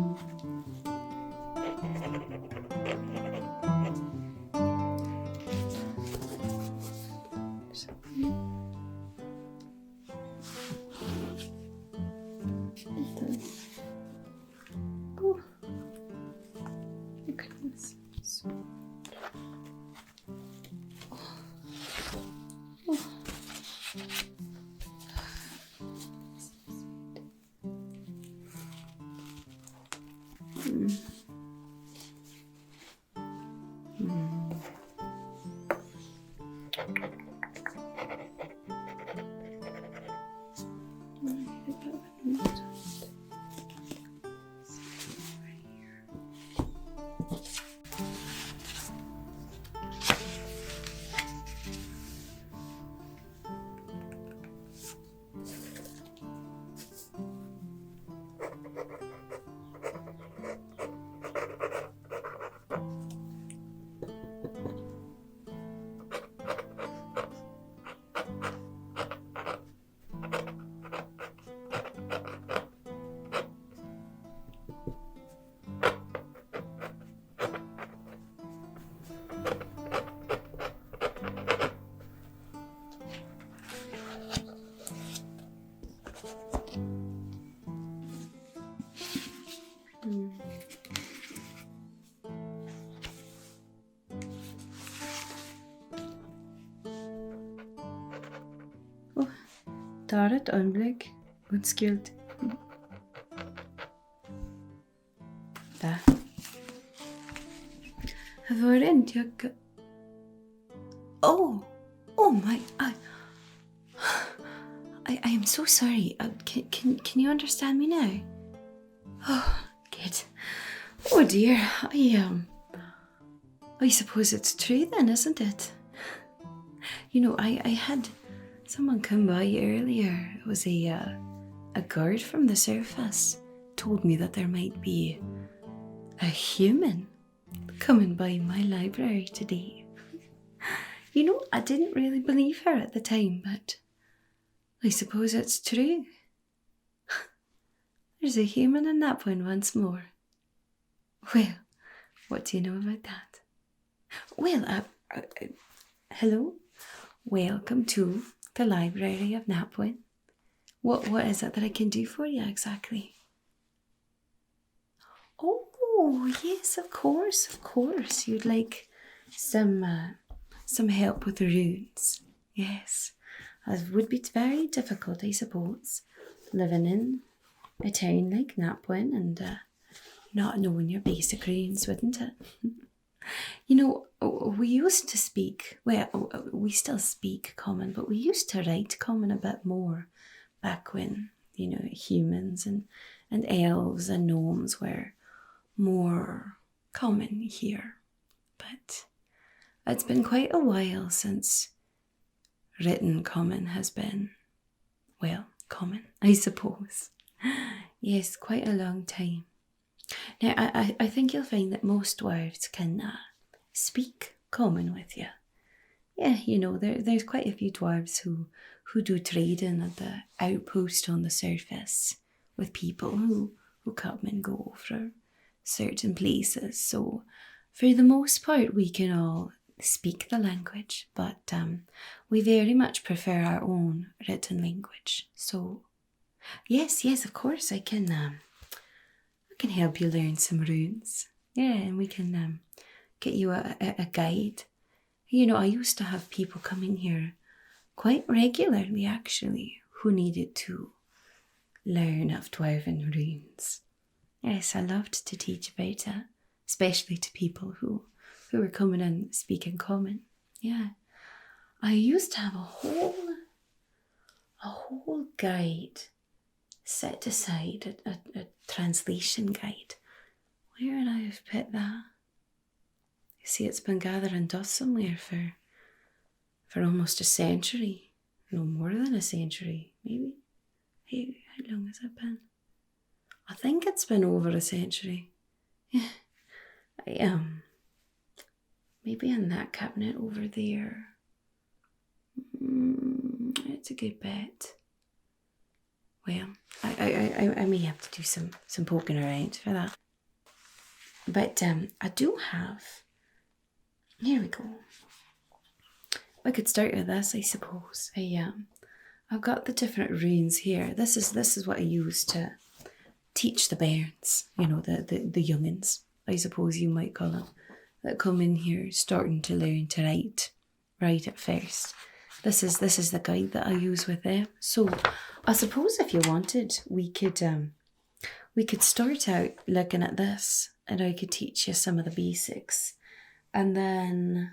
Oh, goodness. Daar het ogenblik onskuld. Daar. Waarin jag... Oh my... I am so sorry. Can you understand me now? Oh, good. Oh dear. I suppose it's true then, isn't it? You know, I had someone come by earlier. It was a guard from the surface. Told me that there might be a human coming by my library today. You know, I didn't really believe her at the time, but I suppose it's true. There's a human in Knapwin once more. Well, what do you know about that? Well, hello. Welcome to the Library of Knapwin. What is it that I can do for you exactly? Oh, yes, of course. You'd like some help with the runes. Yes, it would be very difficult, I suppose, living in a town like Knapwin and not knowing your basic runes, wouldn't it? You know, we used to speak, well, we still speak common, but we used to write common a bit more back when, you know, humans and elves and gnomes were more common here. But it's been quite a while since written common has been, well, common, I suppose. Yes, quite a long time. Now, I think you'll find that most dwarves can speak common with you. Yeah, you know, there's quite a few dwarves who do trading at the outpost on the surface with people who come and go from certain places. So, for the most part, we can all speak the language, but we very much prefer our own written language. So, yes, of course, I can help you learn some runes. Yeah, and we can get you a guide. You know, I used to have people coming here quite regularly, actually, who needed to learn of Dwarven runes. Yes, I loved to teach about it, especially to people who were coming and speaking common. Yeah, I used to have a whole guide set aside, a translation guide. Where would I have put that? You see, it's been gathering dust somewhere for almost a century. No, more than a century, maybe. How long has it been? I think it's been over a century. Yeah, I am. Maybe in that cabinet over there. It's a good bet. well, I may have to do some poking around for that. But I do have, here we go. I could start with this, I suppose. I've got the different runes here. This is what I use to teach the bairns, you know, the youngins, I suppose you might call them, that come in here starting to learn to write at first. This is the guide that I use with them. So I suppose if you wanted, we could start out looking at this, and I could teach you some of the basics, and then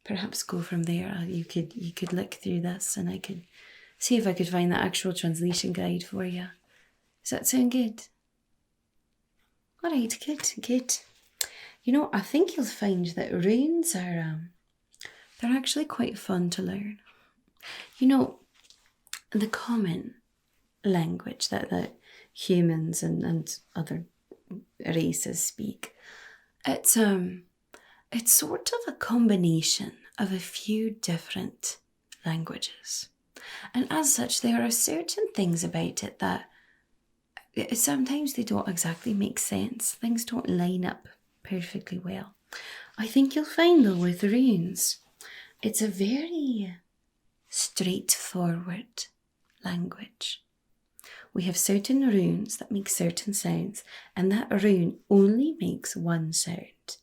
perhaps go from there. You could look through this, and I could see if I could find the actual translation guide for you. Does that sound good? All right, good. You know, I think you'll find that runes are they're actually quite fun to learn. You know, the common language that humans and other races speak, it's sort of a combination of a few different languages. And as such, there are certain things about it that sometimes they don't exactly make sense. Things don't line up perfectly well. I think you'll find, though, with runes, it's a very straightforward language. We have certain runes that make certain sounds, and that rune only makes one sound.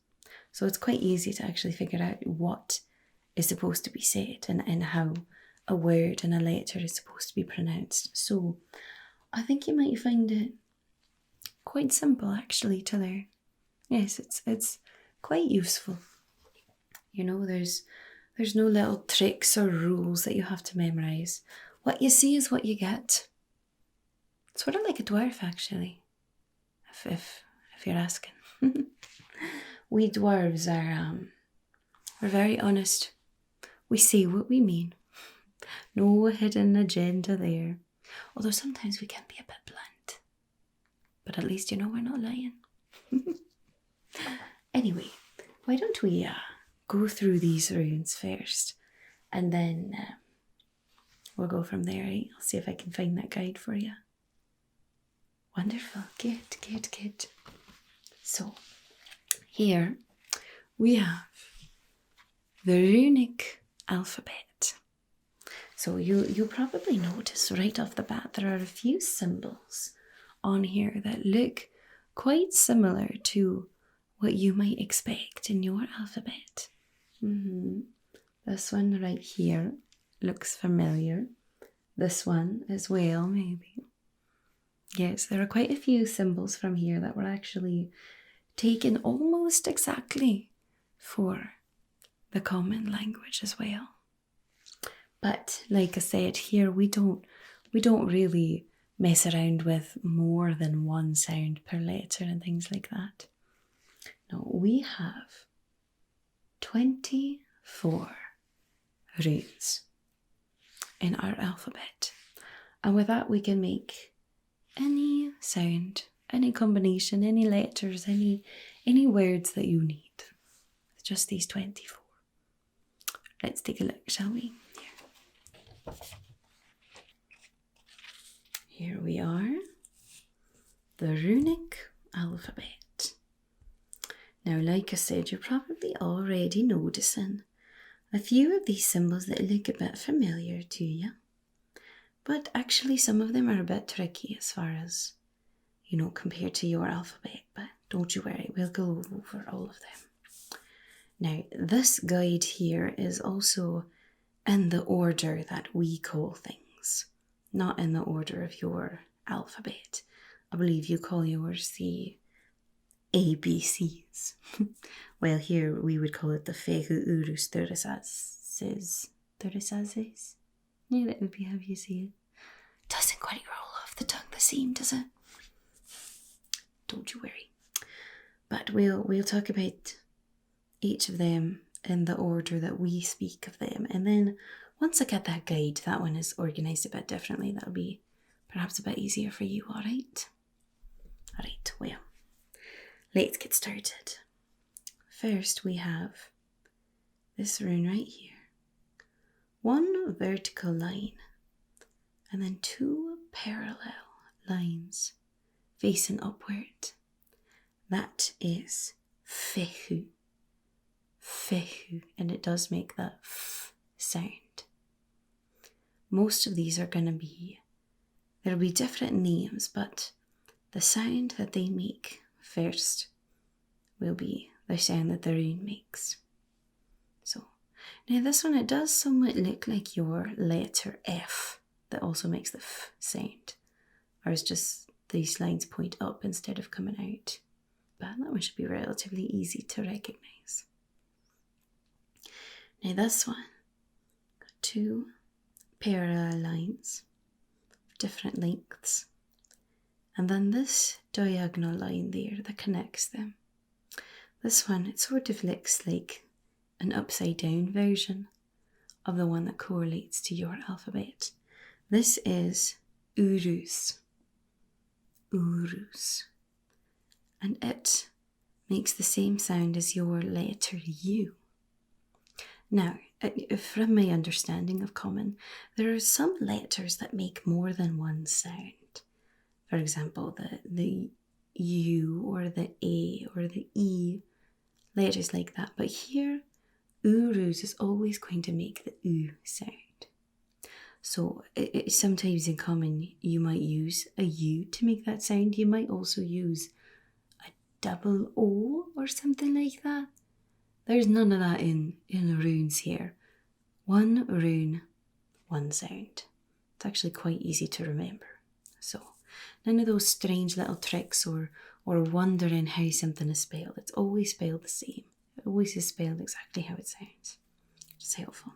So it's quite easy to actually figure out what is supposed to be said and how a word and a letter is supposed to be pronounced. So I think you might find it quite simple actually to learn. Yes, it's quite useful. You know, there's no little tricks or rules that you have to memorise. What you see is what you get. It's sort of like a dwarf actually, if you're asking. We dwarves are we're very honest. We say what we mean. No hidden agenda there. Although sometimes we can be a bit blunt. But at least you know we're not lying. Anyway, why don't we go through these runes first, and then we'll go from there, right? I'll see if I can find that guide for you. Wonderful. Good. So, here we have the Runic Alphabet. So you'll probably notice right off the bat there are a few symbols on here that look quite similar to what you might expect in your alphabet. This one right here looks familiar. This one as well, maybe. Yes, there are quite a few symbols from here that were actually taken almost exactly for the common language as well. But like I said, here we don't really mess around with more than one sound per letter and things like that. No, we have 24 runes in our alphabet. And with that we can make any sound, any combination, any letters, any words that you need. It's just these 24. Let's take a look, shall we? Here we are, the Runic Alphabet. Now, like I said, you're probably already noticing a few of these symbols that look a bit familiar to you. But actually some of them are a bit tricky as far as, you know, compared to your alphabet. But don't you worry, we'll go over all of them. Now, this guide here is also in the order that we call things, not in the order of your alphabet. I believe you call yours the ABCs. Well, here we would call it the Fegu Thurisazes. Yeah, that would be how you see it. Doesn't quite roll off the tongue the same, does it? Don't you worry. But we'll talk about each of them in the order that we speak of them. And then once I get that guide, that one is organised a bit differently. That'll be perhaps a bit easier for you, alright? Alright, well, let's get started. First we have this rune right here. One vertical line and then two parallel lines facing upward. That is fehu. Fehu, and it does make that f sound. Most of these are going to be, there'll be different names, but the sound that they make first will be the sound that the rune makes. So, now this one, it does somewhat look like your letter F that also makes the f sound. Or it's just these lines point up instead of coming out. But that one should be relatively easy to recognise. Now this one, got 2 parallel lines of different lengths. And then this diagonal line there that connects them. This one, it sort of looks like an upside down version of the one that correlates to your alphabet. This is urus. Urus. And it makes the same sound as your letter U. Now, from my understanding of Common, there are some letters that make more than one sound. For example, the U or the A or the E, letters like that. But here, urus is always going to make the U sound. So sometimes in Common, you might use a U to make that sound. You might also use a double O or something like that. There's none of that in runes here. One rune, one sound. It's actually quite easy to remember. So none of those strange little tricks or wondering how something is spelled. It's always spelled the same. It always is spelled exactly how it sounds. It's helpful.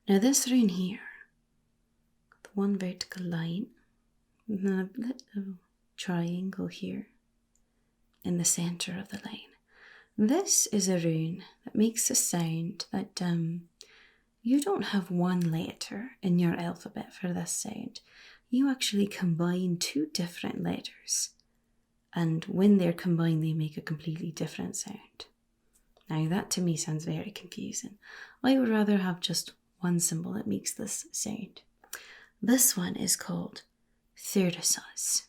Now this rune here, the one vertical line, and then a little triangle here in the centre of the line. This is a rune that makes a sound that you don't have one letter in your alphabet for this sound. You actually combine 2 different letters, and when they're combined they make a completely different sound. Now that to me sounds very confusing. I would rather have just one symbol that makes this sound. This one is called Thyrsus.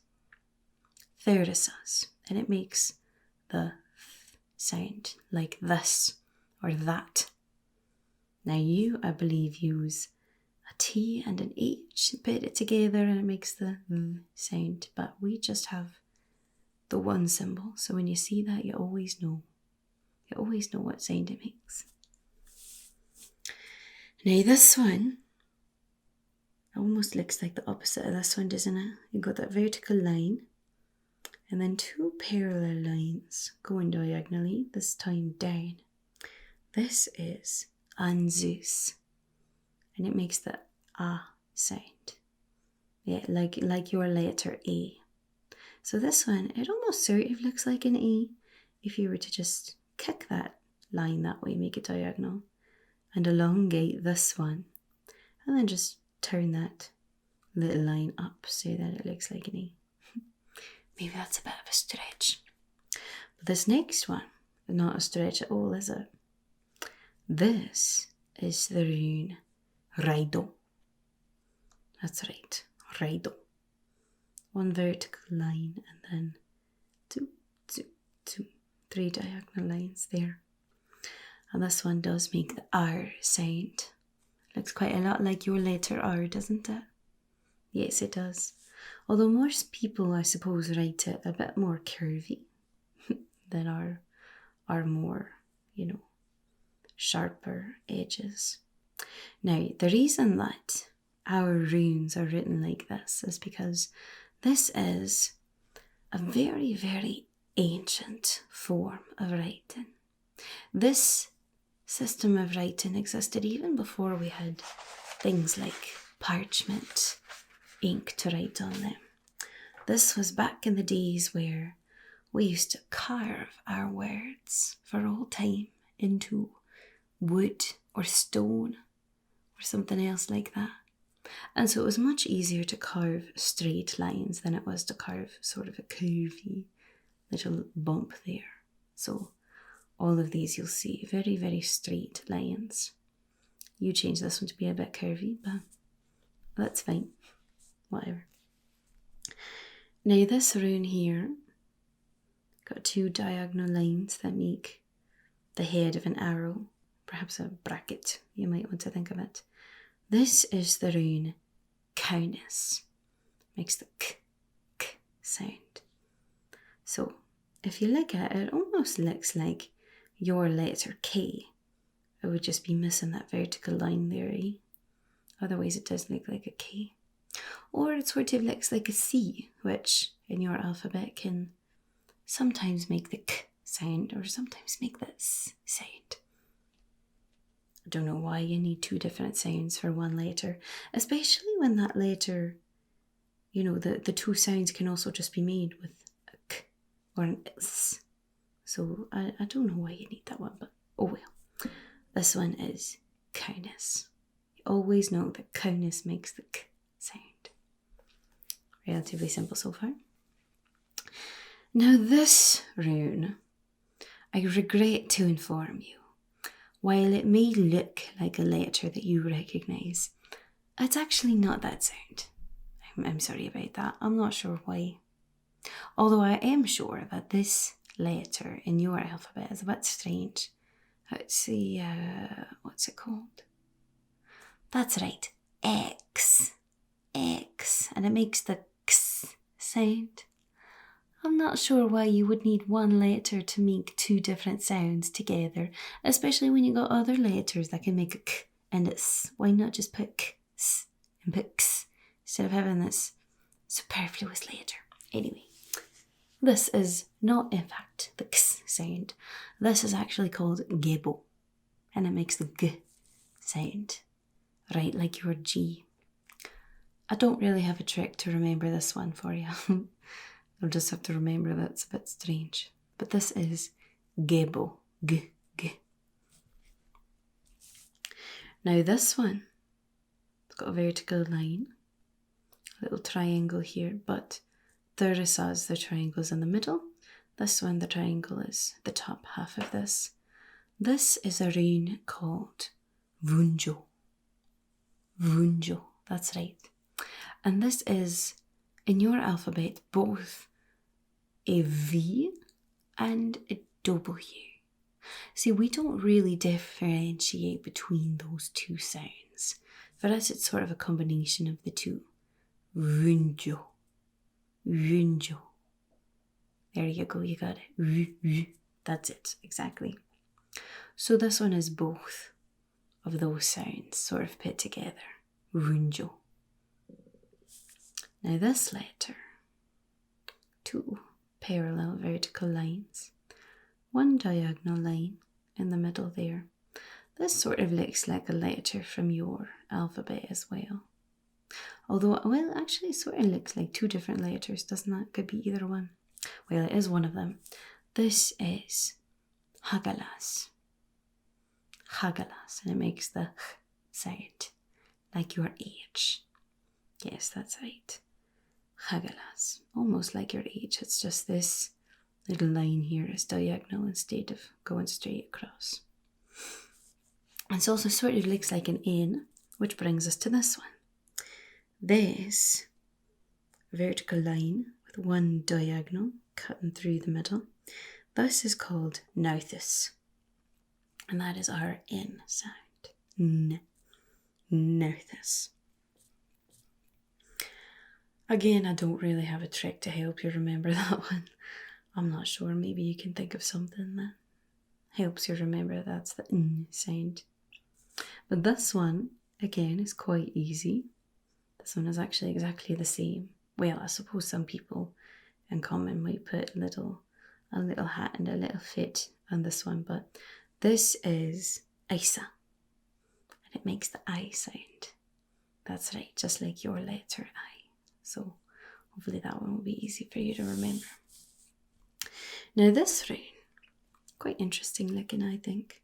Thyrsus, and it makes the sound like this or that. Now you, I believe, use a T and an H, put it together and it makes the sound, but we just have the one symbol, so when you see that you always know what sound it makes. Now this one almost looks like the opposite of this one, doesn't it? You've got that vertical line and then 2 parallel lines going diagonally, this time down. This is Anzus, and it makes the A sound. Yeah, like your letter A. So this one, it almost sort of looks like an A if you were to just kick that line that way, make it diagonal, and elongate this one, and then just turn that little line up so that it looks like an A. Maybe that's a bit of a stretch. But this next one, not a stretch at all, is it? This is the rune Raido. That's right, Raido. One vertical line and then 3 diagonal lines there. And this one does make the R sound. Looks quite a lot like your letter R, doesn't it? Yes, it does. Although most people, I suppose, write it a bit more curvy than our more, sharper edges. Now, the reason that our runes are written like this is because this is a very, very ancient form of writing. This system of writing existed even before we had things like parchment, ink to write on them. This was back in the days where we used to carve our words for all time into wood or stone or something else like that. And so it was much easier to carve straight lines than it was to carve sort of a curvy little bump there. So all of these you'll see very, very straight lines. You change this one to be a bit curvy, but that's fine. whatever. Now this rune here, got 2 diagonal lines that make the head of an arrow, perhaps a bracket, you might want to think of it. This is the rune Caunus. Makes the k sound. So if you look at it, it almost looks like your letter K. It would just be missing that vertical line there, eh? Otherwise it does look like a K. Or it sort of looks like a C, which in your alphabet can sometimes make the k sound or sometimes make the s sound. I don't know why you need 2 different sounds for one letter, especially when that letter, you know, the 2 sounds can also just be made with a k or an s. So I don't know why you need that one, but oh well. This one is Caunus. You always know that Caunus makes the k sound. Relatively simple so far. Now this rune, I regret to inform you, while it may look like a letter that you recognise, it's actually not that sound. I'm sorry about that. I'm not sure why. Although I am sure that this letter in your alphabet is a bit strange. Let's see, what's it called? That's right, X. X. And it makes the x sound. I'm not sure why you would need one letter to make 2 different sounds together, especially when you got other letters that can make a k and a s. Why not just put k, s, and put x instead of having this superfluous letter? Anyway, this is not in fact the x sound. This is actually called gebo, and it makes the g sound, right, like your G. I don't really have a trick to remember this one for you. You'll just have to remember that it's a bit strange. But this is gebo, g. Now this one, it's got a vertical line, a little triangle here, but Thurisaz, the triangle's in the middle. This one, the triangle is the top half of this. This is a rune called Runjo. Runjo, that's right. And this is, in your alphabet, both a V and a W. See, we don't really differentiate between those 2 sounds. For us, it's sort of a combination of the 2. Runjo. Runjo. There you go, you got it. That's it, exactly. So this one is both of those sounds sort of put together. Runjo. Now this letter, 2 parallel vertical lines, 1 diagonal line in the middle there. This sort of looks like a letter from your alphabet as well. Although, well, actually it sort of looks like 2 different letters, doesn't that? Could be either one. Well, it is one of them. This is Hagalas. Hagalas, and it makes the h sound, like your H. Yes, that's right. Hagalas, almost like your H. It's just this little line here is diagonal instead of going straight across. It also sort of looks like an N, which brings us to this one. This vertical line with 1 diagonal cutting through the middle. This is called Narthus, and that is our N sound. Narthus. Again, I don't really have a trick to help you remember that one. I'm not sure, maybe you can think of something that helps you remember that's the N sound. But this one, again, is quite easy. This one is actually exactly the same. Well, I suppose some people in common might put a little hat and a little fit on this one, but this is Isa, and it makes the I sound. That's right, just like your letter I. So hopefully that one will be easy for you to remember. Now this rune, quite interesting looking, I think.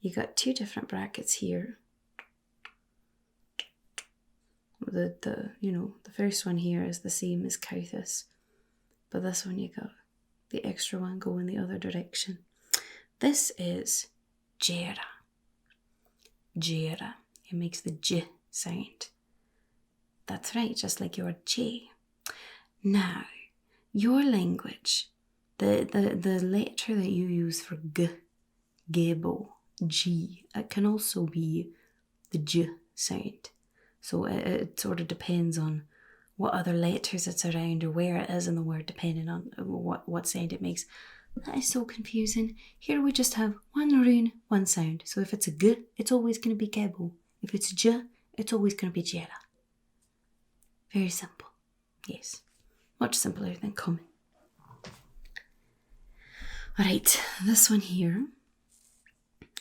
You got 2 different brackets here. The first one here is the same as Kauthus, but this one you got the extra one going the other direction. This is Jera. Jera. It makes the J sound. That's right, just like your J. Now, your language, the letter that you use for G, Gebo, G, it can also be the J sound. So it sort of depends on what other letters it's around or where it is in the word, depending on what sound it makes. That is so confusing. Here we just have one rune, one sound. So if it's a G, it's always going to be Gebo. If it's J, it's always going to be Jera. Very simple. Yes. Much simpler than common. Alright, this one here.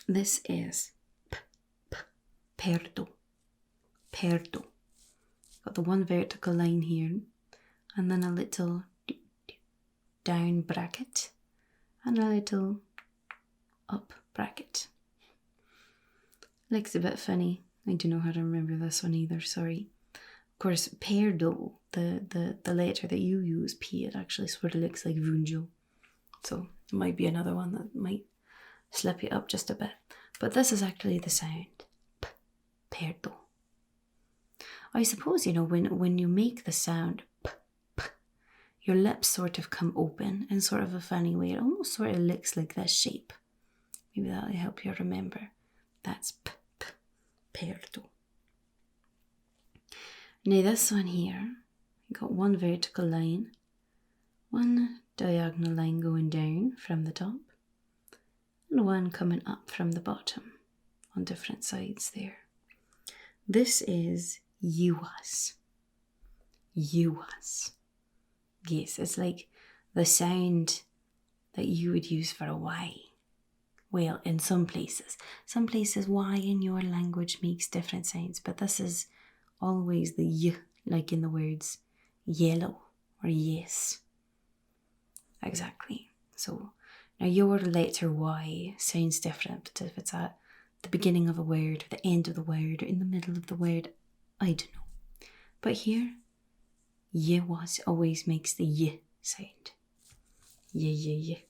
This is perdo. Perdo. Got the one vertical line here, and then a little down bracket, and a little up bracket. Looks a bit funny. I don't know how to remember this one either, sorry. Of course, perdo, the letter that you use, P, it actually sort of looks like runjo. So it might be another one that might slip you up just a bit. But this is actually the sound. Perdo. I suppose, you know, when you make the sound p, your lips sort of come open in sort of a funny way. It almost sort of looks like this shape. Maybe that'll help you remember. That's p, perdo. Now this one here, you got one vertical line, one diagonal line going down from the top, and one coming up from the bottom on different sides there. This is yuas. Yuas. Yes, it's like the sound that you would use for a Y. Well, in some places. Some places Y in your language makes different sounds, but this is always the Y, like in the words yellow or yes. Exactly. So now your letter Y sounds different if it's at the beginning of a word, the end of the word, or in the middle of the word. I don't know. But here, Y was always makes the Y sound. Y.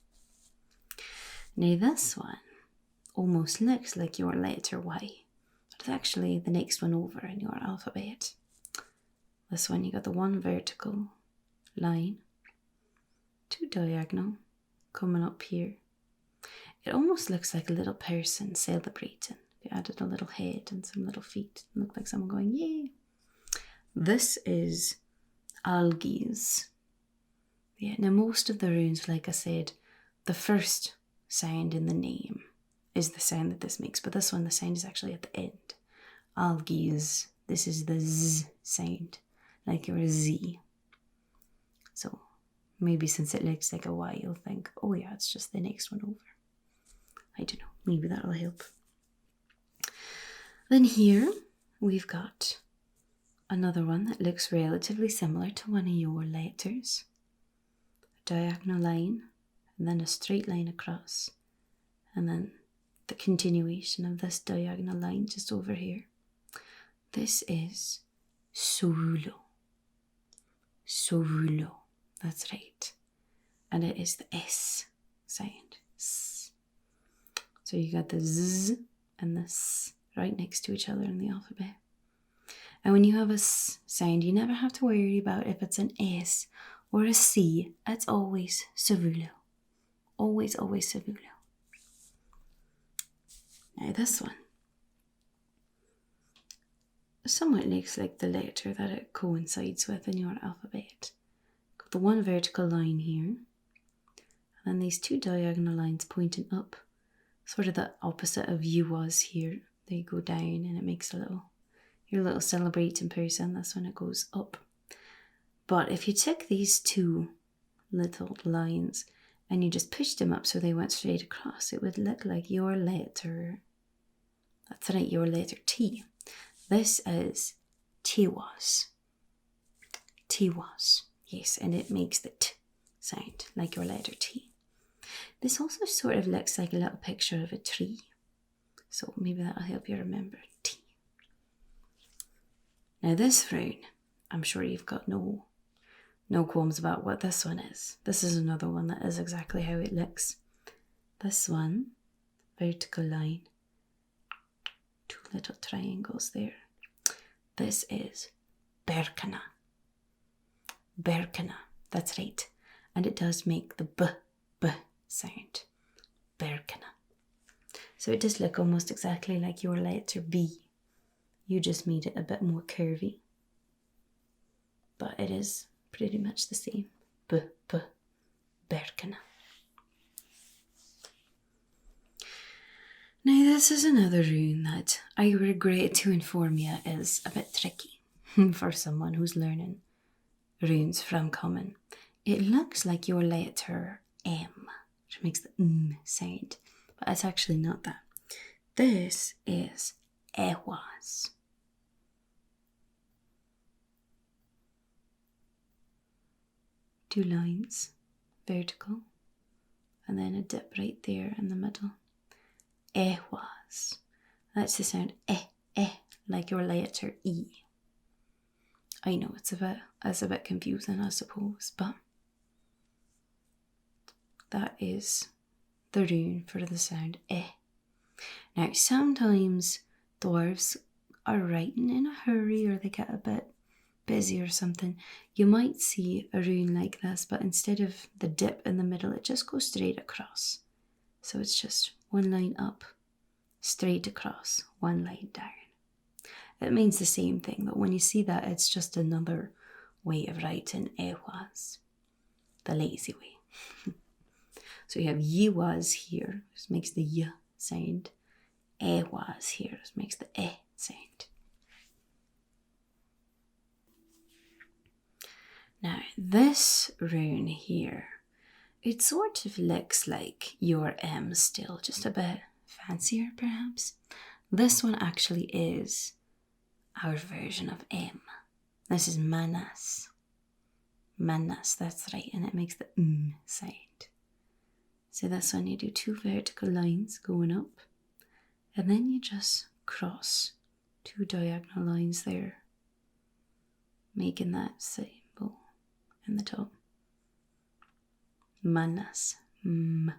Now this one almost looks like your letter Y, but it's actually the next one over in your alphabet. This one, you got the one vertical line, two diagonal coming up here. It almost looks like a little person celebrating. If you added a little head and some little feet, it looked like someone going, yay. This is algies. Yeah, now most of the runes, like I said, the first sound in the name is the sound that this makes, but this one, the sound is actually at the end. Algies, this is the Z sound, like your Z. So maybe since it looks like a Y, you'll think, oh yeah, it's just the next one over. I don't know, maybe that'll help. Then here we've got another one that looks relatively similar to one of your letters. A diagonal line, and then a straight line across, and then the continuation of this diagonal line just over here. This is Sorulo. Sorulo, that's right. And it is the S sound. S. So you got the Z and the S right next to each other in the alphabet. And when you have a S sound, you never have to worry about if it's an S or a C. It's always Sorulo. Always Sorulo. Now this one somewhat looks like the letter that it coincides with in your alphabet. Got the one vertical line here, and then these two diagonal lines pointing up, sort of the opposite of you was here. They go down and it makes your little celebrating person. That's when it goes up. But if you took these two little lines and you just pushed them up so they went straight across, it would look like your letter. That's right, your letter T. This is Tiwas. Tiwas. Yes, and it makes the T sound, like your letter T. This also sort of looks like a little picture of a tree. So maybe that'll help you remember T. Now this rune, I'm sure you've got no qualms about what this one is. This is another one that is exactly how it looks. This one, vertical line, two little triangles there. This is Berkana. Berkana, that's right. And it does make the b sound. Berkana. So it does look almost exactly like your letter B. You just made it a bit more curvy. But it is pretty much the same. Berkana. Now this is another rune that I regret to inform you is a bit tricky for someone who's learning runes from common. It looks like your letter M, which makes the sound, but it's actually not that. This is Ewas. Two lines, vertical, and then a dip right there in the middle. Ewas. That's the sound like your letter E. I know it's a bit confusing, I suppose, but that is the rune for the sound Now, sometimes dwarves are writing in a hurry or they get a bit busy or something. You might see a rune like this, but instead of the dip in the middle, it just goes straight across. So it's just one line up, straight across, one line down. It means the same thing, but when you see that, it's just another way of writing Ewas, the lazy way. So you have Yiwas here, which makes the Y sound. Ewas here, which makes the E sound. Now, this rune here, it sort of looks like your M still, just a bit fancier perhaps. This one actually is our version of M. This is Manas. Manas, that's right, and it makes the sound. So this one you do two vertical lines going up, and then you just cross two diagonal lines there, making that symbol in the top. Manas. Then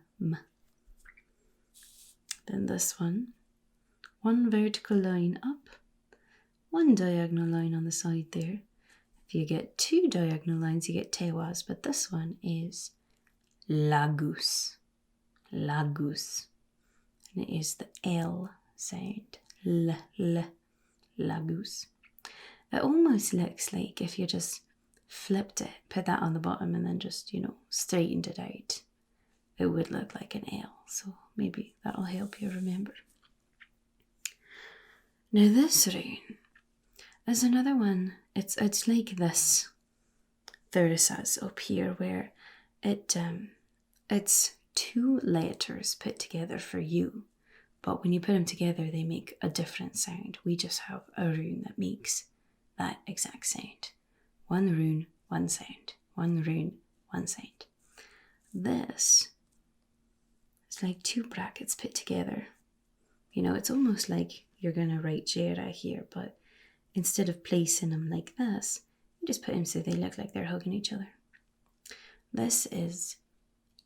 this one vertical line up, one diagonal line on the side there. If you get two diagonal lines, you get Tewas, but this one is Lagus. Lagus. And it is the L sound. Lagus. It almost looks like if you just flipped it, put that on the bottom and then just, straightened it out, it would look like an L. So maybe that'll help you remember. Now this rune is another one. It's like this Thurisaz up here, where it's two letters put together for you, but when you put them together they make a different sound. We just have a rune that makes that exact sound. One rune, one sound. One rune, one sound. This is like two brackets put together. It's almost like you're going to write Jera here, but instead of placing them like this, you just put them so they look like they're hugging each other. This is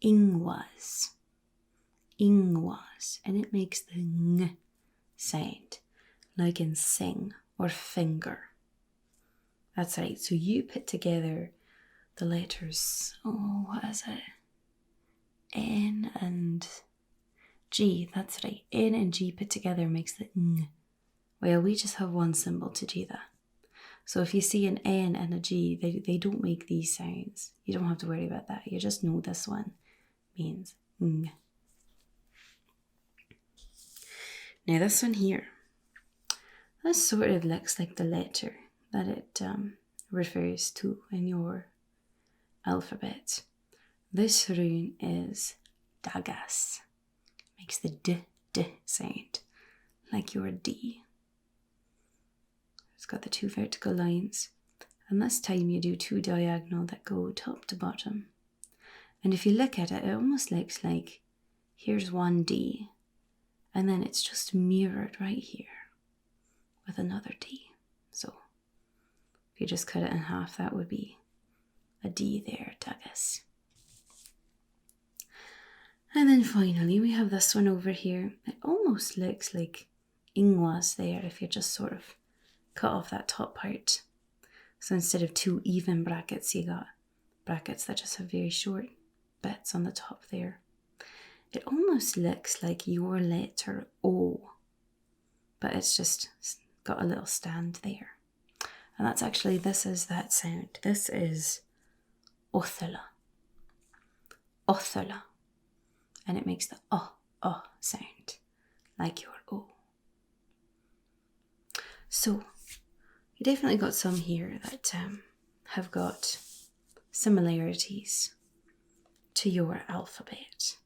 Ingwas. Ingwas. And it makes the ng sound, like in sing or finger. That's right. So you put together the letters, what is it? N and G. That's right. N and G put together makes the ng. Well, we just have one symbol to do that. So if you see an N and a G, they don't make these sounds. You don't have to worry about that. You just know this one means ng. Now this one here, this sort of looks like the letter that it refers to in your alphabet. This rune is Dagas. Makes the D sound, like your D. It's got the two vertical lines, and this time you do two diagonal that go top to bottom. And if you look at it, it almost looks like here's one D, and then it's just mirrored right here with another D. So if you just cut it in half, that would be a D there, Dagas. And then finally we have this one over here. It almost looks like Ingwas there if you just sort of cut off that top part. So instead of 2 even brackets, you got brackets that just have very short bits on the top there. It almost looks like your letter O, but it's just got a little stand there. And that's actually, this is that sound. This is Othala. Othala. And it makes the sound, like your O. So, you definitely got some here that have got similarities to your alphabet.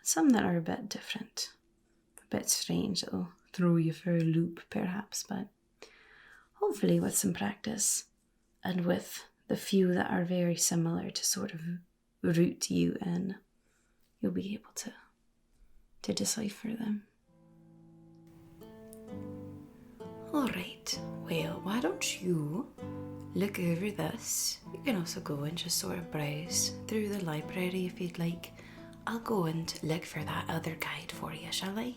Some that are a bit different, a bit strange. It'll throw you for a loop perhaps, but hopefully with some practice and with the few that are very similar to sort of root you in, you'll be able to decipher them. Alright, well, why don't you look over this? You can also go and just sort of browse through the library if you'd like. I'll go and look for that other guide for you, shall I?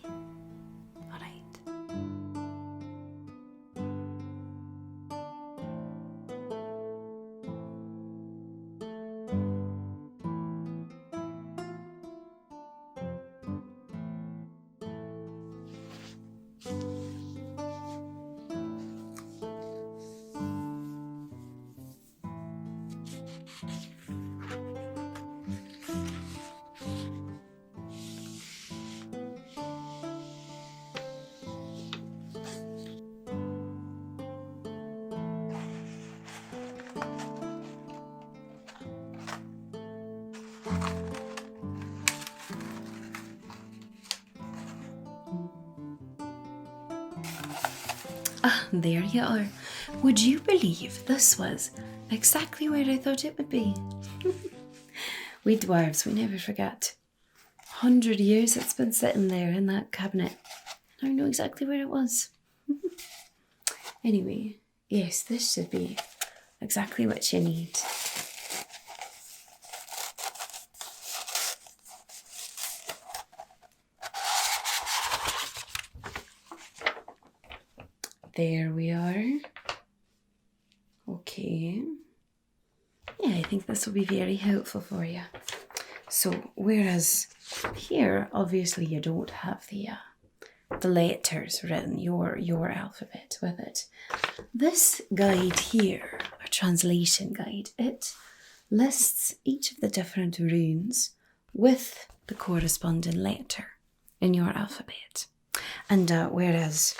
There you are. Would you believe this was exactly where I thought it would be? We dwarves, we never forget. 100 years it's been sitting there in that cabinet. I know exactly where it was. Anyway, yes, this should be exactly what you need. There we are. Okay. Yeah, I think this will be very helpful for you. So, whereas here, obviously you don't have the letters written, your alphabet with it. This guide here, a translation guide, it lists each of the different runes with the corresponding letter in your alphabet. And whereas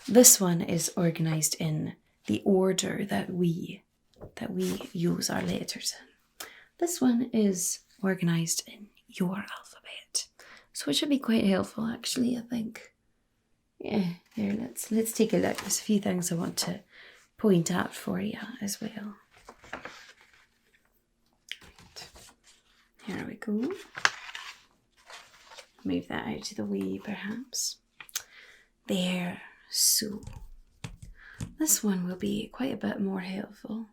this one is organised in the order that we use our letters in, this one is organised in your alphabet. So it should be quite helpful, actually, I think. Yeah, here, let's take a look. There's a few things I want to point out for you as well. Right. Here we go. Move that out of the way, perhaps. There, so this one will be quite a bit more helpful.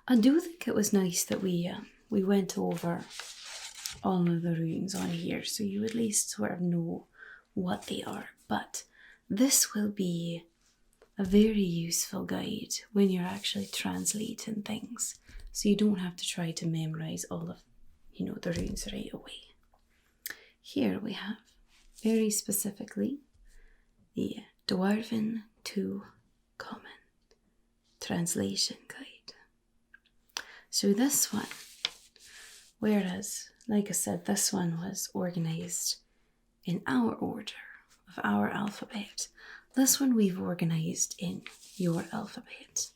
I do think it was nice that we went over all of the runes on here, so you at least sort of know what they are. But this will be a very useful guide when you're actually translating things, so you don't have to try to memorize all of, the runes right away. Here we have, very specifically, the Dwarven to Common Translation Guide. So this one, whereas, like I said, this one was organised in our order of our alphabet, this one we've organised in your alphabet.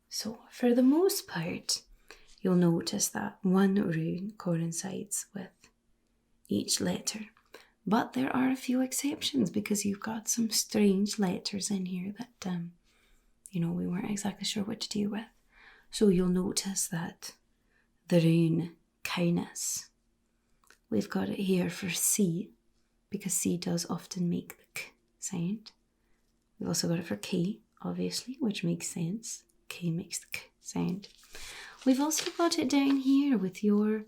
So for the most part, you'll notice that one rune coincides with each letter. But there are a few exceptions because you've got some strange letters in here that, we weren't exactly sure what to do with. So you'll notice that the rune Kindness, we've got it here for C, because C does often make the K sound. We've also got it for K, obviously, which makes sense. K makes the K sound. We've also got it down here with your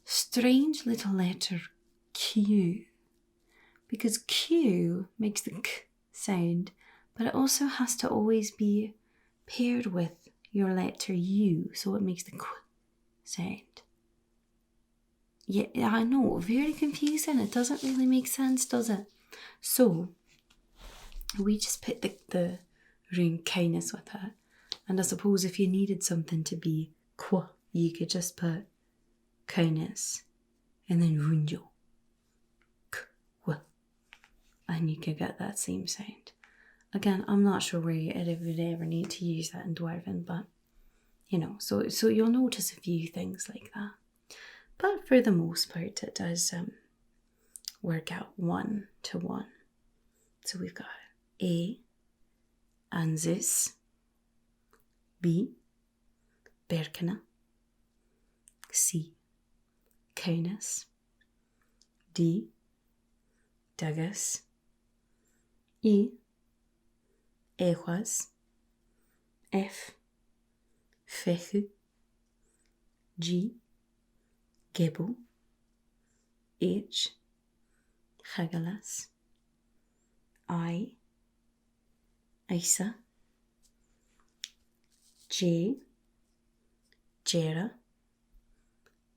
strange little letter Q, because Q makes the K sound, but it also has to always be paired with your letter U, so it makes the Q sound. Yeah, I know, very confusing. It doesn't really make sense, does it? So, we just put the rune kindness with it. And I suppose if you needed something to be Q, you could just put kindness and then runjo. Q. And you could get that same sound. Again, I'm not sure where you would ever need to use that in Dwarven, but, you know, so you'll notice a few things like that. But for the most part, it does work out 1 to 1. So we've got A, Anzus, B, Berkana, C, Kaunas, D, Dagas, E, Ewas, F, Fechu, G, Gebo, H, Chagalas, I, Isa, J, Jera,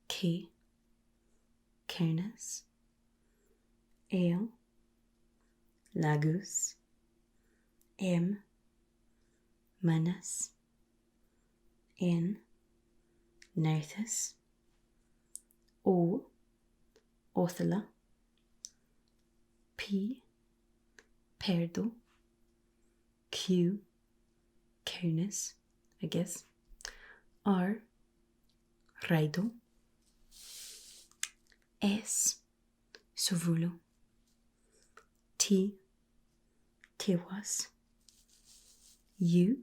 K, Kaunas, L, Lagus, M, Manas, N, Narthus, O, Othala, P, Perdo, Q, Kaunas, I guess, R, Raido, S, Sovulo, T, Tewas, U,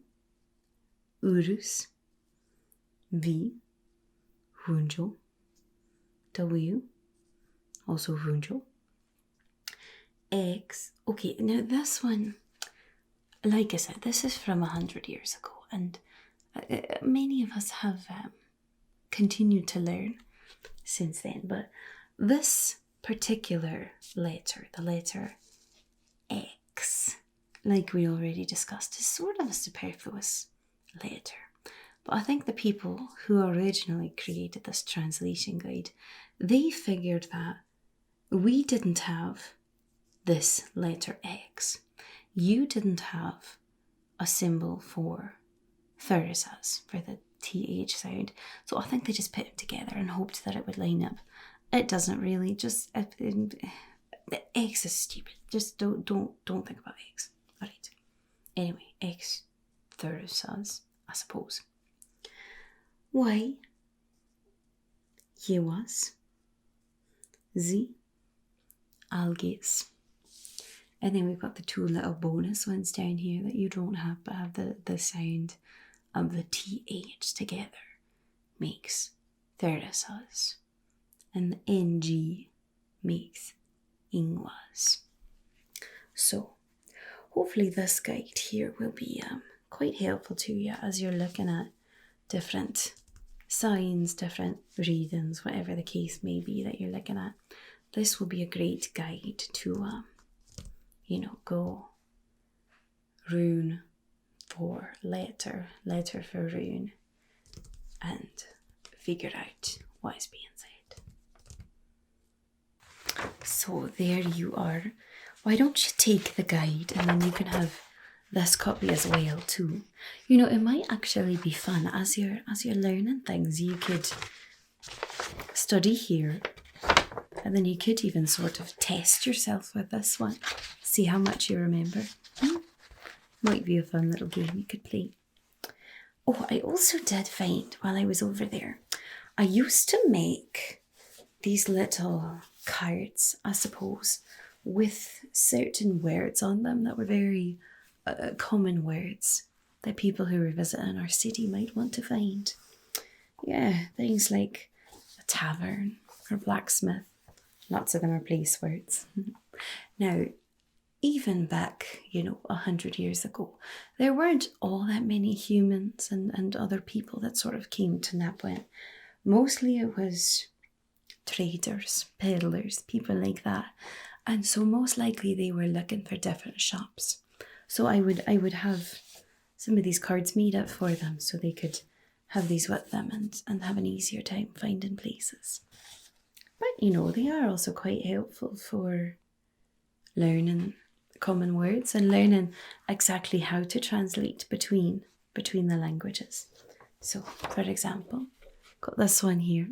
Urus, V, Runjo, W, also Runjo, X. Okay, now this one, like I said, this is from 100 years ago, and many of us have continued to learn since then, but this particular letter, the letter X, like we already discussed, is sort of a superfluous letter. But I think the people who originally created this translation guide, they figured that we didn't have this letter X. You didn't have a symbol for Thursas, for the TH sound. So I think they just put them together and hoped that it would line up. It doesn't really. Just the X is stupid. Just don't think about X. Alright. Anyway, X Thursas, I suppose. Y, Yewas, Z, Algates. And then we've got the two little bonus ones down here that you don't have, but have the sound of the TH together. Makes Thursas. And the NG makes Ingwas. So, hopefully this guide here will be quite helpful to you as you're looking at different signs, different readings, whatever the case may be that you're looking at. This will be a great guide to, go rune for letter for rune, and figure out what is being said. So there you are. Why don't you take the guide and then you can have this copy as well too. You know, it might actually be fun as you're learning things. You could study here, and then you could even sort of test yourself with this one. See how much you remember. Might be a fun little game you could play. Oh, I also did find while I was over there, I used to make these little cards, I suppose, with certain words on them that were very common words that people who were visiting our city might want to find. Yeah, things like a tavern or blacksmith. Lots of them are place words. Now, even back, 100 years ago, there weren't all that many humans and other people that sort of came to Knapwin. Mostly it was traders, peddlers, people like that. And so most likely they were looking for different shops. So I would have some of these cards made up for them so they could have these with them and have an easier time finding places. But, you know, they are also quite helpful for learning common words and learning exactly how to translate between the languages. So, for example, got this one here.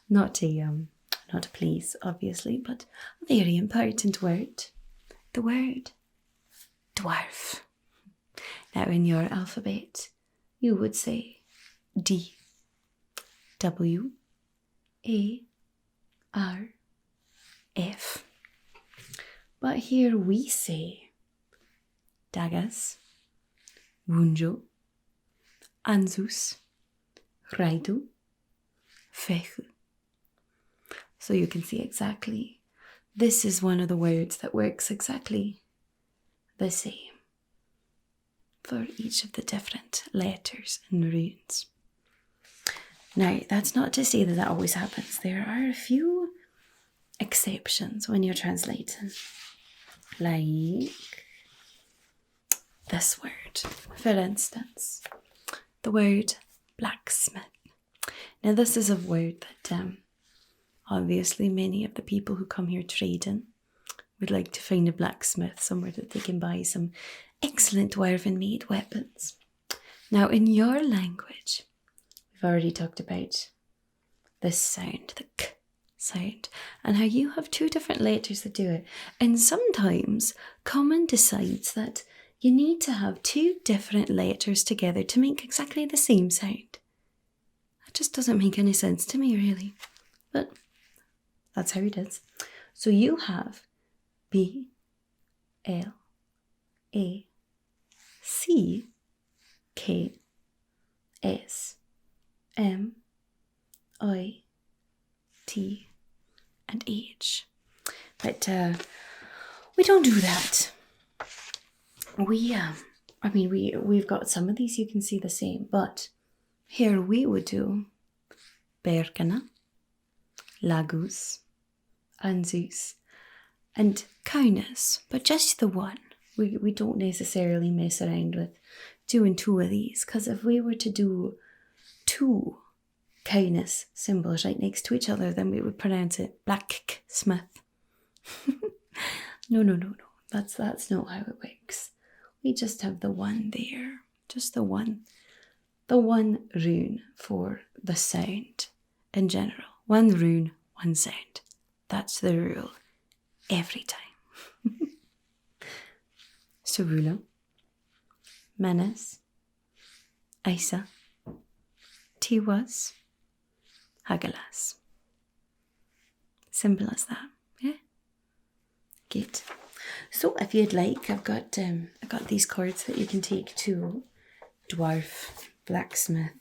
Not a place, obviously, but a very important word. The word dwarf. Now, in your alphabet, you would say D, W, A, R, F. But here we say Dagas, Wunjo, Anzus, Raido, Fechu. So you can see exactly, this is one of the words that works exactly the same for each of the different letters and runes. Now, that's not to say that that always happens. There are a few exceptions when you're translating. Like this word, for instance, the word blacksmith. Now, this is a word that obviously many of the people who come here trading would like to find a blacksmith, somewhere that they can buy some excellent Dwarven made weapons. Now, in your language, we've already talked about this sound, the k sound, and how you have two different letters that do it. And sometimes Common decides that you need to have two different letters together to make exactly the same sound. That just doesn't make any sense to me, really. But that's how it is. So you have B, L, A, C, K, S, M, I, T, and H. But we don't do that. We've got some of these you can see the same, but here we would do Berkana, Lagus, Anzus, and Kaunas, but just the one. We don't necessarily mess around with doing two of these, because if we were to do two Kaunas symbols right next to each other, then we would pronounce it Blacksmith. No. That's not how it works. We just have the one there, just the one rune for the sound in general. One rune, one sound. That's the rule every time. Sorula, Menace, Isa, Tiwas, Hagalas. Simple as that, yeah? Good. So if you'd like, I've got these cards that you can take to Dwarf, Blacksmith.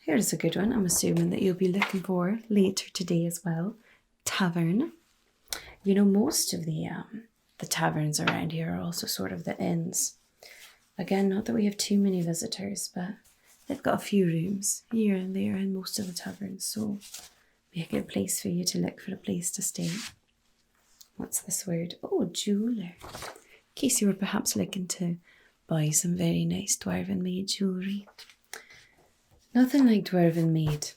Here's a good one, I'm assuming that you'll be looking for later today as well. Tavern. You know, most of the taverns around here are also sort of the inns. Again, not that we have too many visitors, but they've got a few rooms here and there in most of the taverns, so be a good place for you to look for a place to stay. What's this word? Oh, jeweler. In case you were perhaps looking to buy some very nice Dwarven made jewellery. Nothing like Dwarven made,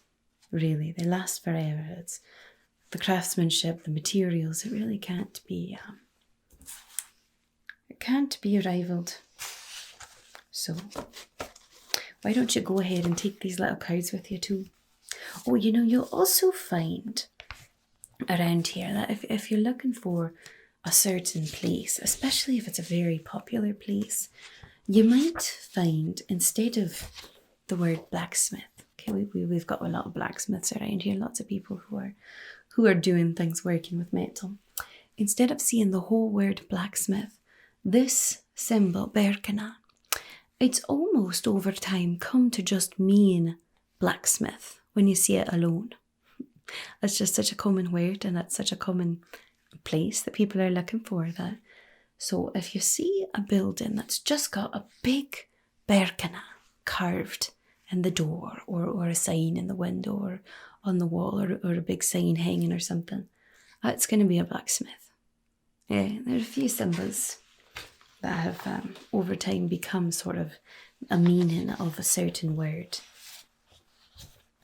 really. They last forever. It's the craftsmanship, the materials, it really can't be rivaled. So why don't you go ahead and take these little cards with you too? Oh, you know, you'll also find around here that if you're looking for a certain place, especially if it's a very popular place, you might find, instead of the word blacksmith, okay, we've got a lot of blacksmiths around here, lots of people who are doing things working with metal. Instead of seeing the whole word blacksmith, this symbol, Berkana, it's almost over time come to just mean blacksmith when you see it alone. It's just such a common word, and it's such a common place that people are looking for that. So if you see a building that's just got a big Berkana carved in the door, or a sign in the window, or on the wall, or a big sign hanging or something, it's going to be a blacksmith. Yeah, there are a few symbols that have over time become sort of a meaning of a certain word.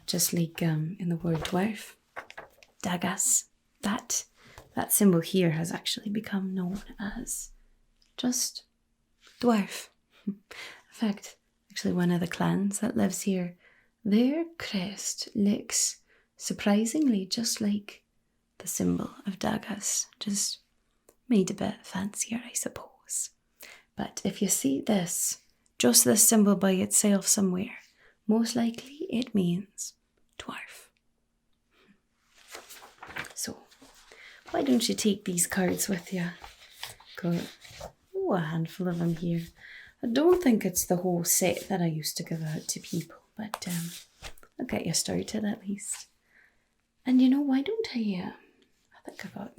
Just like in the word dwarf, dagas, that symbol here has actually become known as just dwarf. In fact, actually one of the clans that lives here, their crest looks surprisingly just like the symbol of dagas, just made a bit fancier, I suppose. But if you see this, just this symbol by itself somewhere, most likely it means dwarf. So, why don't you take these cards with you? Got a handful of them here. I don't think it's the whole set that I used to give out to people, but I'll get you started at least. And you know, why don't I think I got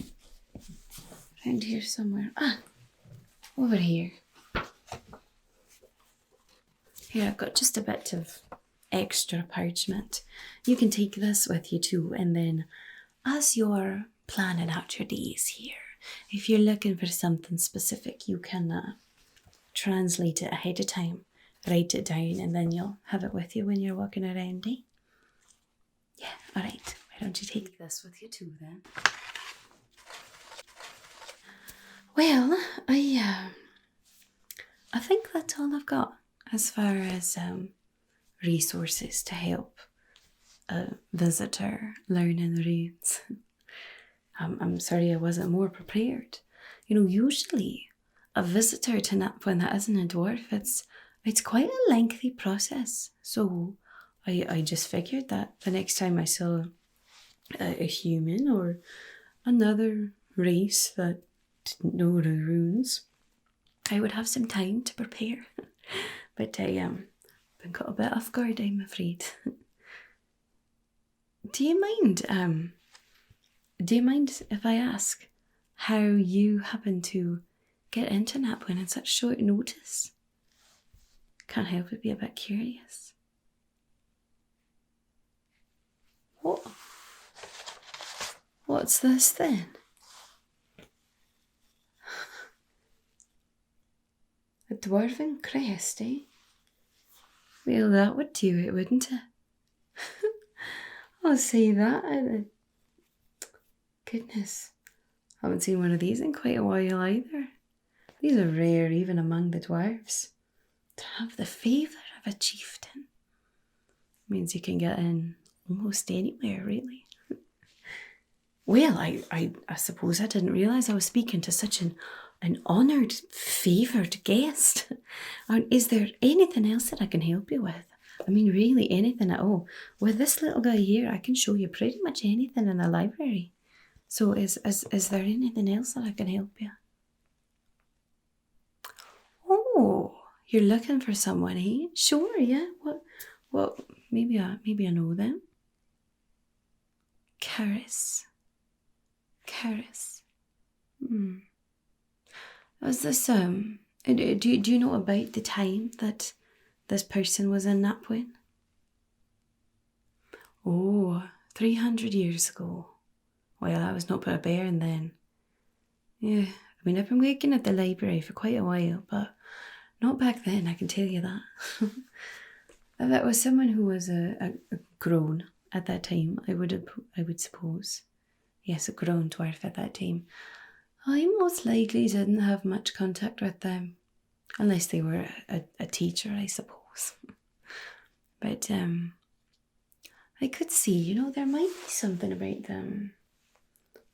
around here somewhere. Over here. Here, I've got just a bit of extra parchment. You can take this with you too, and then as you're planning out your days here, if you're looking for something specific, you can translate it ahead of time, write it down, and then you'll have it with you when you're walking around, eh? Yeah, alright. Why don't you take this with you too then? Well, I think that's all I've got as far as resources to help a visitor learning runes. I'm sorry I wasn't more prepared. You know, usually a visitor to Knapwin that isn't a dwarf, it's quite a lengthy process. So I just figured that the next time I saw a human or another race that didn't know the runes, I would have some time to prepare. But I been caught a bit off guard, I'm afraid. Do you mind if I ask how you happen to get into Knapwin in such short notice? Can't help but be a bit curious. What's this then? A dwarven crest, eh? Well, that would do it, wouldn't it? I'll say that. Goodness, I haven't seen one of these in quite a while either. These are rare even among the dwarves. To have the favour of a chieftain means you can get in almost anywhere, really. Well, I suppose I didn't realise I was speaking to such an honoured, favoured guest. Is there anything else that I can help you with? I mean, really, anything at all. With this little guy here, I can show you pretty much anything in the library. So is there anything else that I can help you? Oh, you're looking for someone, eh? Sure, yeah. What? Maybe I know them. Carrie. Was this do you know about the time that this person was in Knapwin? Oh, 300 years ago. Well, I was not but a bairn then. Yeah, I mean, I've been working at the library for quite a while, but not back then, I can tell you that. If it was someone who was a grown at that time, I would suppose. Yes, a grown dwarf at that time. I most likely didn't have much contact with them, unless they were a teacher, I suppose. But I could see, you know, there might be something about them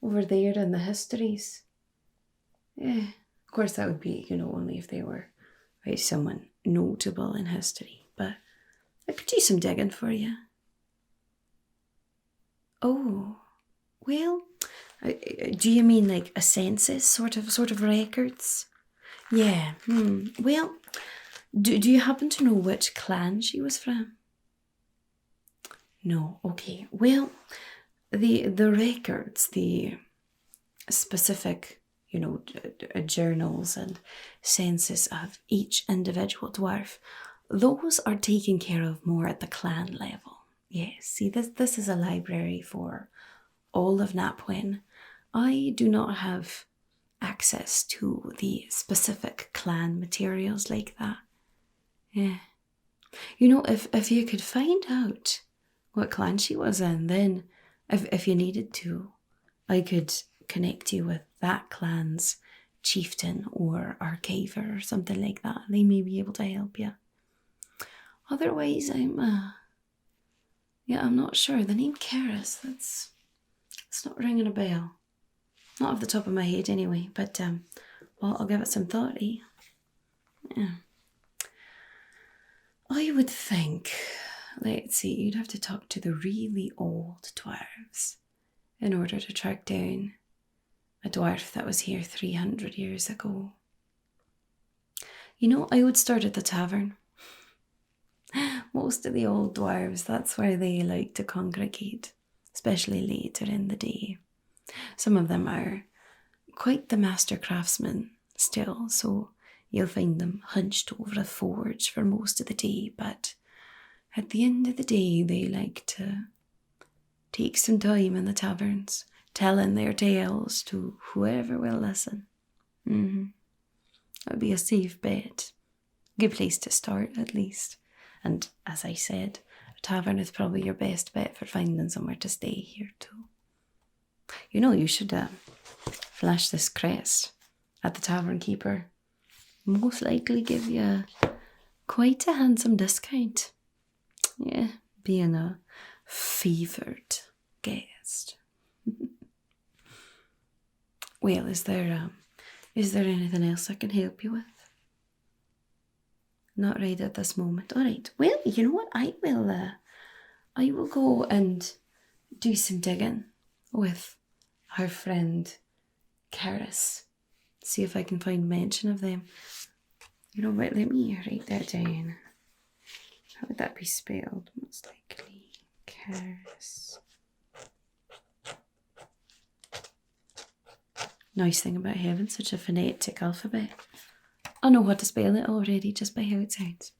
over there in the histories. Yeah, of course that would be, you know, only if they were about someone notable in history. But I could do some digging for you. Oh, well, do you mean like a census sort of records? Yeah. Well, do you happen to know which clan she was from? No. Okay. Well, the records, the specific, you know, journals and census of each individual dwarf, those are taken care of more at the clan level. Yes. See, this is a library for all of Knapwin. I do not have access to the specific clan materials like that. Yeah. You know, if you could find out what clan she was in, then if you needed to, I could connect you with that clan's chieftain or archiver or something like that. They may be able to help you. Otherwise, I'm not sure. The name Karis, it's not ringing a bell. Not off the top of my head anyway, but well, I'll give it some thought, eh? Yeah. I would think, let's see, you'd have to talk to the really old dwarves in order to track down a dwarf that was here 300 years ago. You know, I would start at the tavern. Most of the old dwarves, that's where they like to congregate, especially later in the day. Some of them are quite the master craftsmen still, so you'll find them hunched over a forge for most of the day, but at the end of the day, they like to take some time in the taverns, telling their tales to whoever will listen. That would be a safe bet. Good place to start, at least. And as I said, a tavern is probably your best bet for finding somewhere to stay here too. You know, you should flash this crest at the tavern keeper. Most likely give you quite a handsome discount. Yeah, being a favoured guest. Well, is there anything else I can help you with? Not right at this moment. All right. Well, you know what? I will go and do some digging with our friend Karis. See if I can find mention of them. You know what? Let me write that down. How would that be spelled? Most likely, Karis. Nice thing about having such a phonetic alphabet. I know how to spell it already just by how it sounds.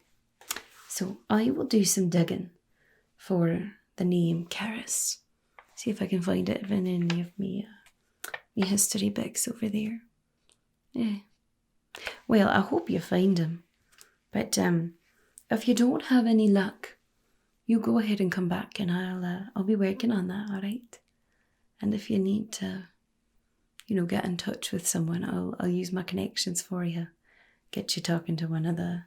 So I will do some digging for the name Karis. See if I can find it in any of me history books over there. Yeah. Well, I hope you find him. But if you don't have any luck, you go ahead and come back, and I'll be working on that. All right. And if you need to, get in touch with someone, I'll use my connections for you. Get you talking to one of the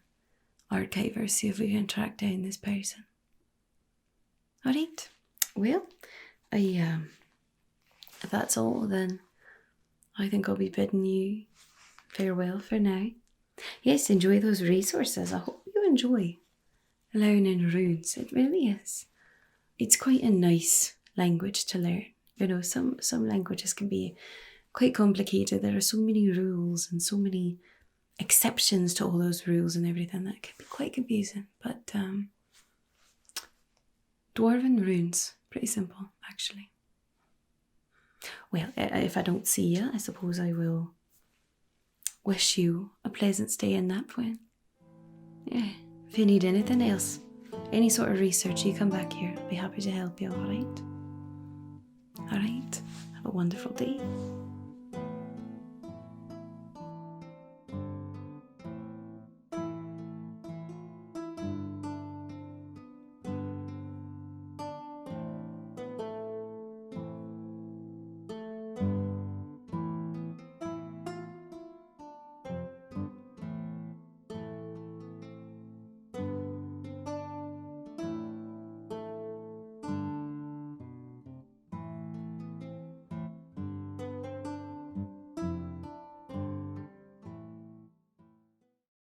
archivers, see if we can track down this person. All right. Well, if that's all, then I think I'll be bidding you farewell for now. Yes, enjoy those resources. I hope you enjoy learning runes. It really is. It's quite a nice language to learn. Some languages can be quite complicated. There are so many rules and so many exceptions to all those rules and everything that can be quite confusing. But Dwarven runes, pretty simple, actually. Well, if I don't see you, I suppose I will wish you a pleasant stay in Knapwin. Yeah, if you need anything else, any sort of research, you come back here. I'll be happy to help you, alright? Alright, have a wonderful day.